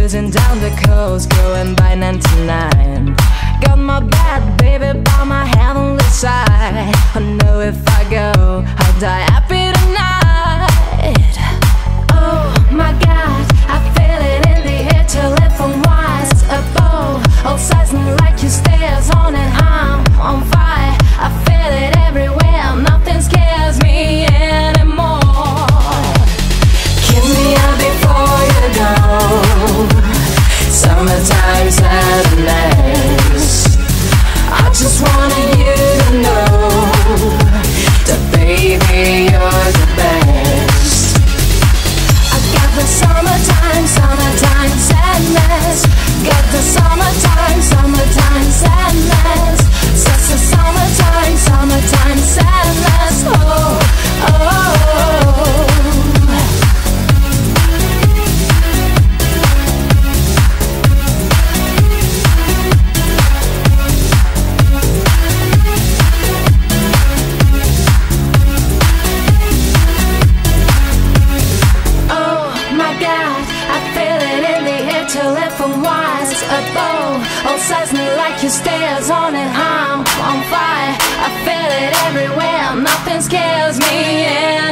cruising down the coast, going by 99. Got my bad baby by my heavenly side. I know if I go, I'll die happy tonight. Oh my God, I feel it in the air till it from wise above. All sides like your stairs on and I'm on fire. I feel it everywhere, nothing scares me anymore. Kiss me up before you go. Summertime sadness. I just wanted you to know that baby you're the best. I got the summertime sadness. Got the summertime sadness. Such a summertime sadness. Oh, oh. All sides like your stairs on and I'm on fire. I feel it everywhere, nothing scares me.